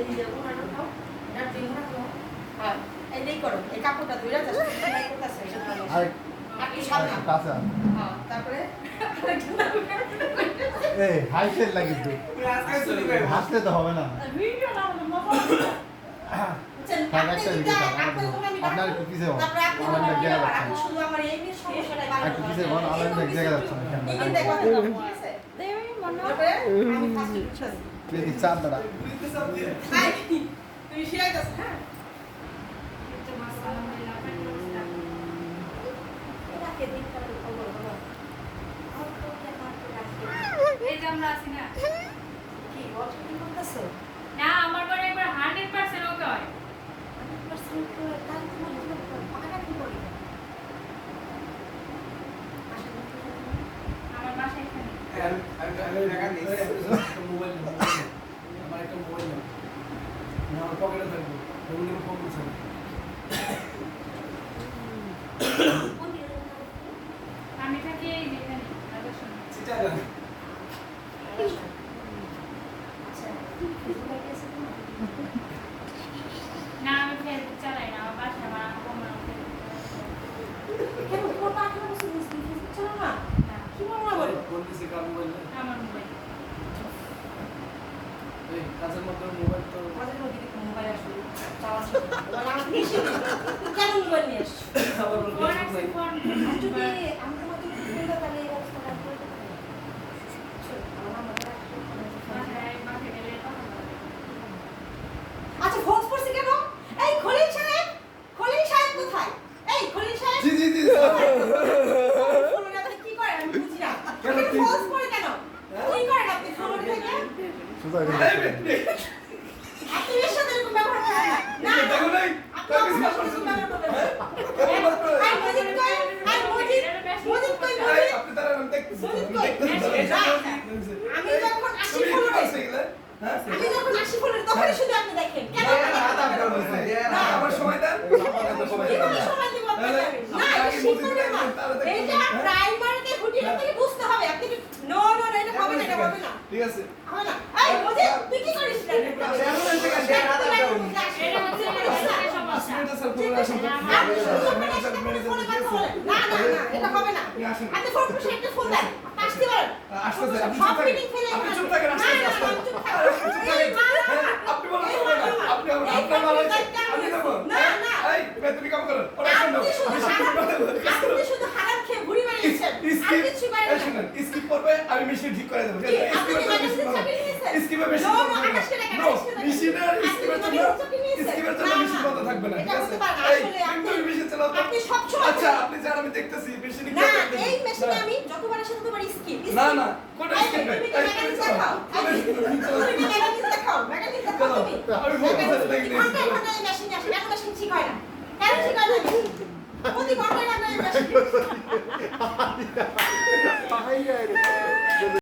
এই যে ওনাটা খাও এটা তিন ঘন্টা খাও হ্যাঁ এই করো এই কাপড়টা ধরে যাচ্ছে সেলাই করতেছে আর আপনি সামনে কাঁচা হ্যাঁ তারপরে এই হাইসেল লাগিস তুই আজকে চুরি করে হাসলে তো হবে না ভিডিও না মজা আপনার একটু পিছিয়ে বল অনলাইনটা জায়গা যাচ্ছে না শুধু আমার এই নিয়ে সমস্যাটা ভালো একটু পিছিয়ে বল অনলাইনটা জায়গা যাচ্ছে না এই দেখো দেবই মনে হবে আমি ফার্স্ট বুঝছি তুই চাপ দাঁড়া বুঝতে সব দিয়ে হাই তুমি শিরাই দাও হ্যাঁ এটাকে দিন করে বলো বলো এই যে আমরা আছি না কি ওটা কি করতেছো না আমার বড় একবার 100% ওকে হয় আমার বাসা এখানে আমি টাকা নেই মোবাইল আমার একটা মোবাইল নাও আমার পকেটে থাকবে ওগুলো পকেটে থাকবে আমি থাকি এই যে এখানে আদর্শন সেটা না না আমি ফেসবুক চালাই না আমার বাসা আমার আমার কেন তোমার পা কেন বসে চলো না কি বলবো না বলো কোন দিকে কাম বললে আমার মোবাইল এই কাজের মধ্যে মোবাইল তো আমাদের নদীতে মোবাইল আসবে চাওয়ার সময় আমার বেশি কেন মোবাইল নিয়ে আসছো আবার ফোন আছে ফোন যদি আমি তোমাকে ফোন দাও তাহলে এই অবস্থাটা করে বাসায় বাসা গেলে কথা বলে আচ্ছা ফোন করছি কেন এই খলিল সাহেব কোথায় এই খলিল সাহেব জি জি জি ফোন না কি করেন আমি বুঝি না কেন আপনি তুই- ফোন করে কেন কি করেন আপনি ফোন থেকে সুজা এটা আপনি এর সাথে এরকম ব্যবহার করেন না না দেখো নাই আপনি আমার সাথে এরকম ব্যবহার করবেন না। আই মজিদ কই আই মজিদ কই মজিদ আপনি তারা আমি দেখতেছি আমি যখন আসি ফোন হ্যাঁ আমি যখন আসি ফোন তখনই শুধু আপনি দেখেন কেন আমার সময় দেন কিভাবে সময় দিব আপনাকে না এটা শিখতে হবে না এটা প্রাইমারিতে হুটিয়ে থেকে বুঝতে হবে আপনি নো নো এটা হবে না এটা হবে না ঠিক আছে হবে না এই মজিদ তুই কি করিস রে এটা হচ্ছে এলাকার সমস্যা এটা স্যার পুরো আসুন আপনি শুধু আপনার সাথে ফোনে কথা বলেন না না না এটা হবে না আপনি ফোন করে একটা ফোন দেন আসতে পারেন আসতে আপনি সব মিটিং ফেলে আপনি চুপ থাকেন না না আসতে আমি চুপ থাকবো আপনি বলেন তো না আপনি আপনার ভালো আছে আমি দেব না না এই তুমি কাম করো ওরা শুনো আপনি শুধু হারাম খেয়ে ঘুরি মারিয়েছেন আর কিছু করেন না শুনুন স্কিপ করবে আমি মেশিন ঠিক করে দেব ঠিক আছে আপনি কি ম্যানেজার চাকরি নিয়েছেন স্কিপে মেশিন নো নো আকাশ করে নো মেশিনের স্কিপের জন্য স্কিপের জন্য মেশিন বন্ধ থাকবে না ঠিক আছে তুমি মেশিন চালাও আপনি সব সময় আচ্ছা আপনি যান আমি দেখতেছি মেশিন না এই মেশিনে আমি যতবার আসে ততবার স্কিপ না না কোন স্কিপ তুমি মেকানিক দেখাও তুমি মেকানিক দেখাও মেকানিক দেখাও তুমি আমি বলতে চাই ঘন্টায় ঘন্টায় মেশিন আসে এখন মেশিন ঠিক হয় না কেন ঠিক হয় না প্রতি ঘন্টায় ঘন্টায় মেশিন আই রে